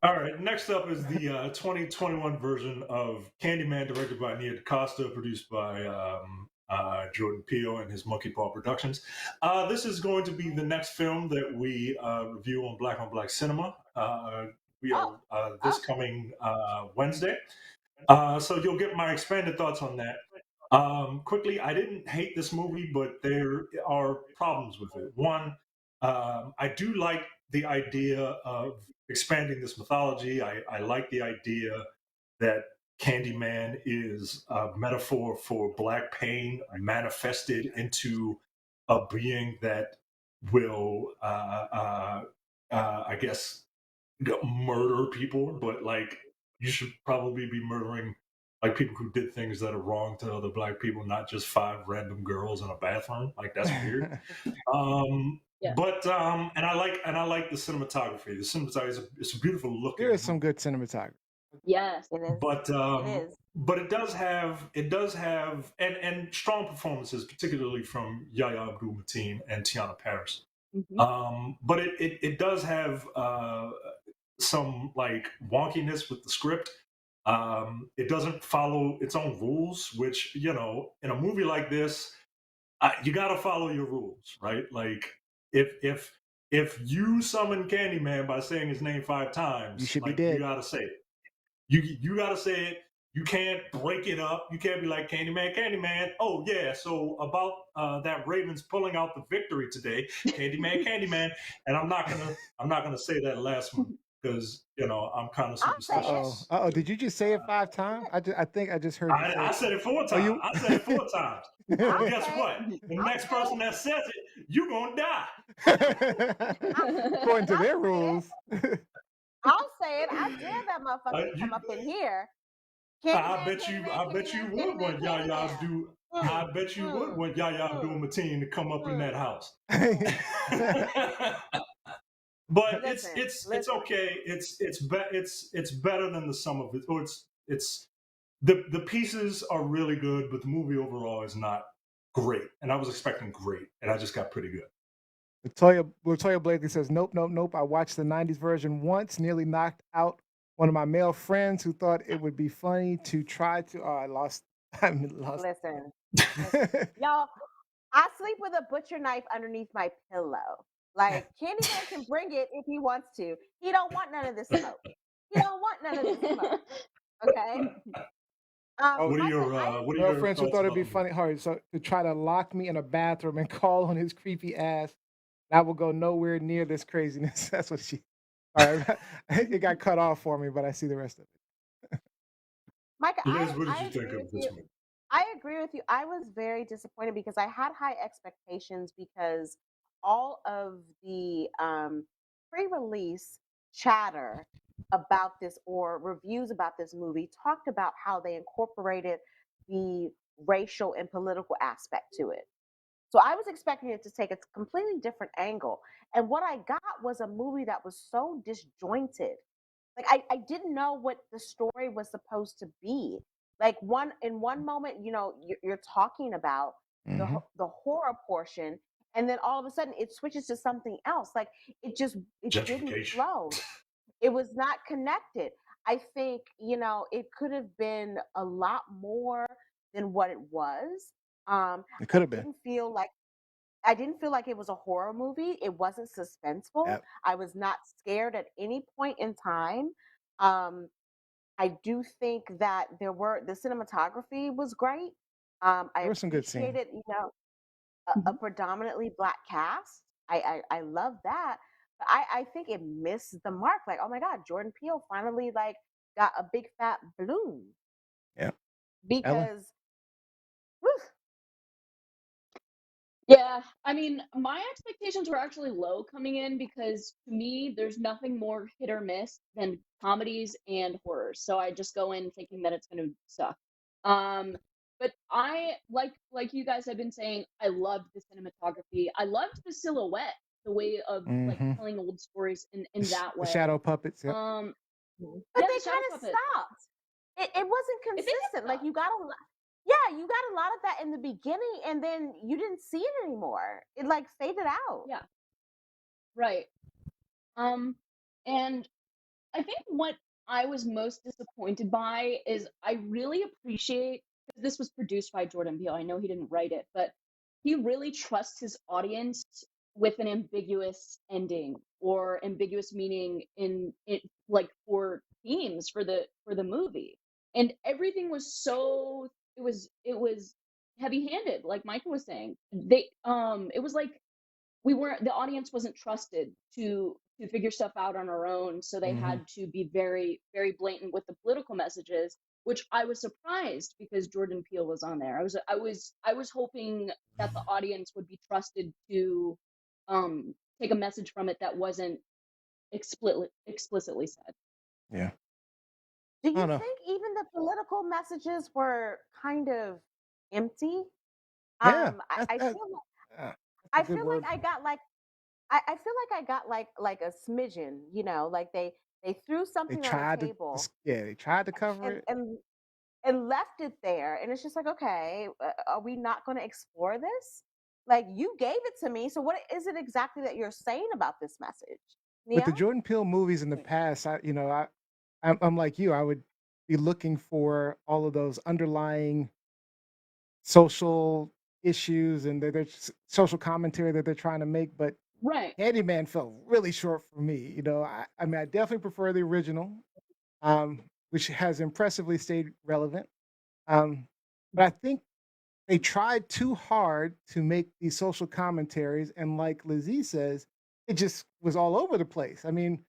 All right, next up is the 2021 version of Candyman, directed by Nia DaCosta, produced by Jordan Peele and his Monkey Paw Productions. This is going to be the next film that we review on Black Cinema. We Oh, are this oh, coming Wednesday. So you'll get my expanded thoughts on that. Quickly, I didn't hate this movie, but there are problems with it. One, I do like the idea of expanding this mythology. I like the idea that Candyman is a metaphor for black pain manifested into a being that will, I guess, murder people, but like you should probably be murdering like people who did things that are wrong to other black people, not just five random girls in a bathroom. Like that's weird. yeah. And I like the cinematography. The cinematography is it's a beautiful There looking is some movie, good cinematography. Yes. but It is. but it does have and strong performances, particularly from Yahya Abdul-Mateen and Tiana Paris. Hmm. But it does have some like wonkiness with the script. It doesn't follow its own rules, which in a movie like this, you got to follow your rules, right? Like if you summon Candyman by saying his name 5 times, You should be like you dead. got to say it. You got to say it. You can't break it up. You can't be like Candyman, Candyman. Oh yeah, so about that Ravens pulling out the victory today, Candyman, Candyman. And I'm not gonna say that last one because I'm kind of I'll say it. superstitious. Did you just say it 5 times? I think I just heard you say I it. said it 4 Oh, times. you. I said it 4 times. I'll And guess say what? it. The I'll next say person it. that says it, you gonna die. According to I'll their say it. rules. I'll say it. I dare that motherfucker to You, come up in here. I Candyman, bet you. Candyman, I bet you Candyman, would Candyman, want Yaya's Candyman. do. I Hmm. bet you would Hmm. want Yaya Hmm. Abdul-Mateen to come up in Hmm. that house. Hmm. But Listen, it's listen. okay. It's better than the sum of it. Or it's the pieces are really good, but the movie overall is not great. And I was expecting great, and I just got pretty good. Latoya Blakely says, nope, nope, nope. I watched the 90s version once, nearly knocked out one of my male friends who thought it would be funny to try to. Oh, I lost. I lost. Listen. Listen. Y'all, I sleep with a butcher knife underneath my pillow. Like Candyman can bring it if he wants to. He don't want none of this smoke. He don't want none of this smoke. Okay. Oh, Micah, I What are male your friends who thoughts thought it'd about be the movie? funny. Hurry, so to try to lock me in a bathroom and call on his creepy ass. I will go nowhere near this craziness. That's what she. All right, it got cut off for me, but I see the rest of it. Micah, Liz, what did I you think agree with of this you. movie? I agree with you. I was very disappointed because I had high expectations because all of the pre-release chatter about this or reviews about this movie talked about how they incorporated the racial and political aspect to it. So I was expecting it to take a completely different angle. And what I got was a movie that was so disjointed. Like I didn't know what the story was supposed to be. Like one moment, you're talking about Hmm. the horror portion, and then all of a sudden it switches to something else. Like it didn't Gentrification. flow. It was not connected. I think it could have been a lot more than what it was. It I could have been. didn't feel like I didn't feel like it was a horror movie. It wasn't suspenseful. Yep. I was not scared at any point in time. Um, I do think that the cinematography was great. I There were some good scenes. appreciated, a predominantly black cast. I love that. But I think it missed the mark. Like, oh my God, Jordan Peele finally like got a big fat balloon Yeah. Ellen. because whew, Yeah, I mean, my expectations were actually low coming in because to me, there's nothing more hit or miss than comedies and horrors. So I just go in thinking that it's going to suck. Um, but I like you guys have been saying, I loved the cinematography. I loved the silhouette, the way of like Hmm. telling old stories in that The way. shadow puppets. Yep. Um, but yeah, they the shadow kind of puppet. stopped. It wasn't They did consistent. Like stop. you got a lot. Yeah, you got a lot of that in the beginning, and then you didn't see it anymore. It like faded out. Yeah, right. Um, and I think what I was most disappointed by is I really appreciate, because this was produced by Jordan Peele. I know he didn't write it, but he really trusts his audience with an ambiguous ending or ambiguous meaning in it, like for themes for the movie. And everything was so it was heavy-handed, like Micah was saying. It was like we weren't the audience wasn't trusted to figure stuff out on our own, so they Hmm. had to be very very blatant with the political messages, which I was surprised because Jordan Peele was on there. I was hoping that the audience would be trusted to take a message from it that wasn't explicitly said. Yeah. Do I you don't know. think even the political messages were kind of empty? Yeah. I feel like That's a good word. I got like I feel like I got like a smidgen, like they threw They something on the tried to, table yeah, they tried to cover and it. and and left it there, and it's just like, okay, are we not going to explore this? Like, you gave it to me, so what is it exactly that you're saying about this message, With the Nia? Jordan Peele movies in the past, I'm like you. I would be looking for all of those underlying social issues and their social commentary that they're trying to make. But Right. Candyman felt really short for me. I mean, I definitely prefer the original, which has impressively stayed relevant. But I think they tried too hard to make these social commentaries, and like Lizzie says, it just was all over the place. I mean,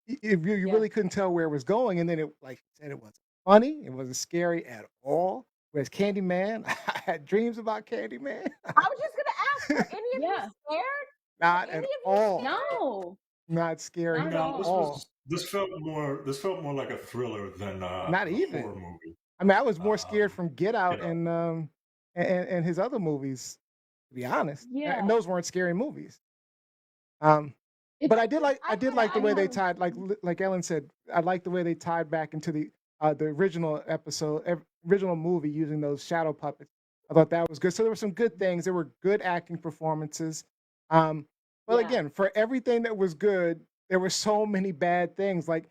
you Yeah. really couldn't tell where it was going, and then it, like you said, it wasn't funny, it wasn't scary at all. Whereas Candyman, I had dreams about Candyman. I was just gonna ask, were any of you Yeah. scared? Were Not any at of you all. scared? No, Not scary not at at No, all. all. this felt more like a thriller than Not a horror even. movie. I mean, I was more scared Um, from Get you Out know, and his other movies, to be honest. And Yeah. those weren't scary movies. Um, It's but I did I like I the way they know. tied, like Ellen said, I like the way they tied back into the original episode, original movie using those shadow puppets. I thought that was good. So there were some good things. There were good acting performances. Um, but Yeah. again, for everything that was good, there were so many bad things. Like,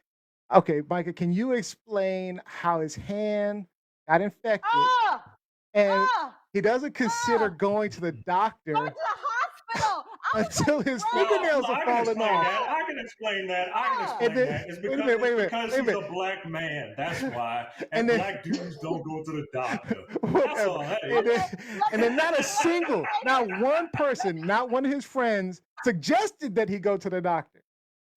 okay, Micah, can you explain how his hand got infected ah and ah he doesn't consider ah going to the going doctor to the hospital. I was like, until his bro, fingernails are I can falling explain off? that. I can explain that. I can ah. And explain then that. wait a minute, wait It's a minute, because wait a he's minute. a black man. That's why. And And then black dudes don't go to the doctor. That's whatever. all that And then Okay, let and me then not a let me just single, say not this. one person, not one of his friends suggested that he go to the doctor.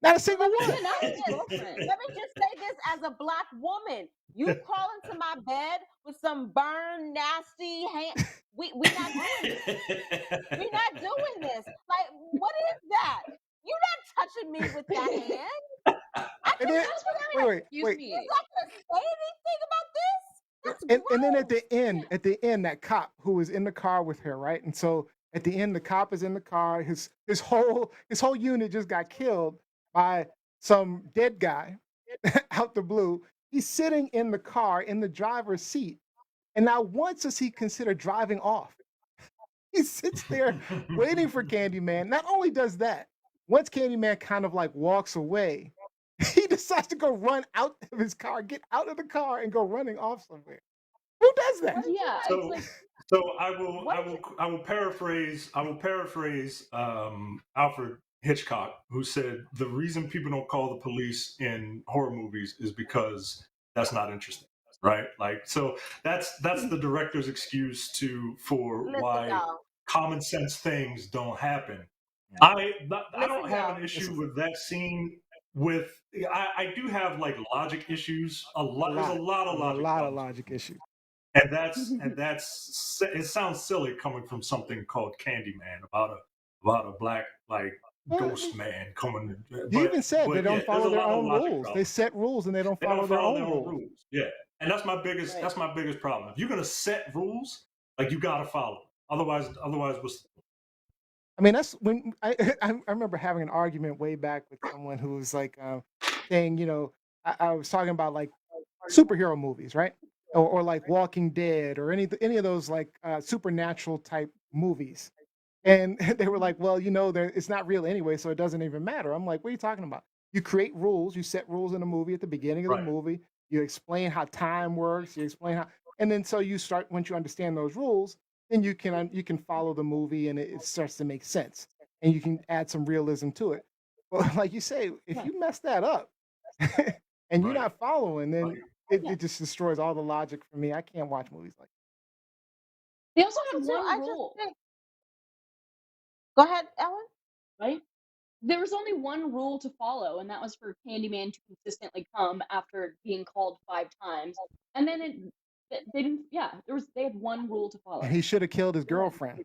Not a single Let me Yeah, one. just not say his this. girlfriend. Let me just say this as a black woman. You crawl into my bed with some burned, nasty hand. We not doing this. We not doing this. Like, what is that? You not touching me with that hand. I And can then touch with that wait, hand. wait, Excuse wait. You're me. not gonna say anything about this? That's And then gross. at the end, that cop who was in the car with her, right? And so at the end, the cop is in the car. His whole unit just got killed by some dead guy out the blue. He's sitting in the car in the driver's seat, and not once does he consider driving off. He sits there waiting for Candyman. Not only does that, once Candyman kind of like walks away, he decides to go run out of his car, get out of the car, and go running off somewhere. Who does What that? did you Yeah, guys? it's So, like What did you? I will paraphrase Alfred Hitchcock, who said the reason people don't call the police in horror movies is because that's not interesting, right? Like, so that's the director's excuse for Listen, why y'all. common sense things don't happen. Yeah. I don't Listen, have an y'all. issue Listen, with that scene. With I do have like logic issues. There's a lot of there's a logic lot of problems with logic the movie. issues. And it sounds silly coming from something called Candyman about a black like Well, ghost man coming, you even said they but yeah, don't there's follow a their lot of own logic rules. They problems. set rules and they don't They don't follow their follow their own own rules. rules. Yeah, and right. that's my biggest problem. If you're gonna set rules, like you gotta follow them. Otherwise, what's I mean, that's when I remember having an argument way back with someone who was like saying, I was talking about like superhero movies, right? Or like Walking Dead or any of those like supernatural type movies. And they were like, well, it's not real anyway, so it doesn't even matter. I'm like, what are you talking about? you create rules, you set rules in a movie at the beginning of the Right. movie, you explain how time works, you explain how, and then so you start, once you understand those rules, then you can follow the movie and it starts to make sense, and you can add some realism to it. But like you say, if Right. you mess that up and you're Right. not following, then Right. Yeah. it just destroys all the logic for me. I can't watch movies like They also Also, had too, one I just rule, think. Go ahead, Ellen. right? There was only one rule to follow, and that was for Candyman to consistently come after being called 5 times. And then they didn't. Yeah, they had one rule to and follow. he should have killed his You're right. girlfriend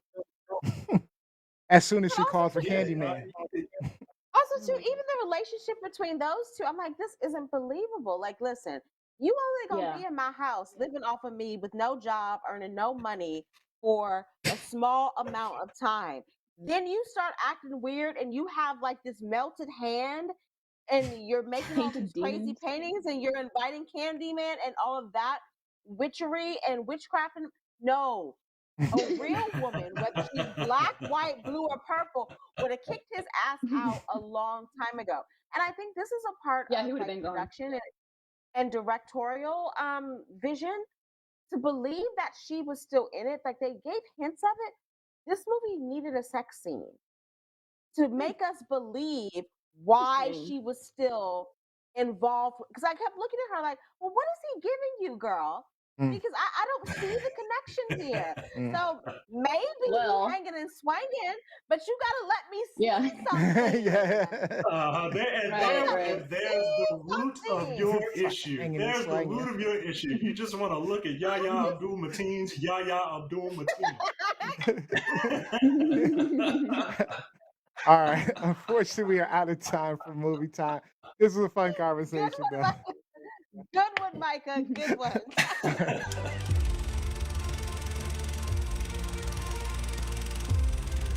as soon as But she also, called for too, Yeah. Candyman. also Oh too, my even god. the relationship between those two, I'm like, this isn't believable. Like, listen, you only gonna Yeah. be in my house living off of me with no job, earning no money for a small amount of time. Then you start acting weird and you have like this melted hand and you're making all these Painted crazy demons. paintings and you're inviting Candyman and all of that witchery and witchcraft. And no, a real woman, whether she's black, white, blue, or purple, would have kicked his ass out a long time ago. And I think this is a part Yeah, of he would have like been gone. production and directorial vision to believe that she was still in it. Like they gave hints of it. This movie needed a sex scene to Yeah. make us believe why Interesting. she was still involved. Because I kept looking at her like, well, what is he giving you, girl? Mm, Because I don't see the connection here. mm. So maybe he Well, hanging and swinging, but you gotta let me yeah. see something. Yeah. You Right, gotta right. And there's see the root of your something. issue. Hanging and There's the swinging. root of your issue. You just want to look at Yahya Abdul-Mateen's Yahya Abdul-Mateen. All right. Unfortunately, we are out of time for movie time. This was a fun Good conversation, one, though. Micah. Good one, Micah. Good one.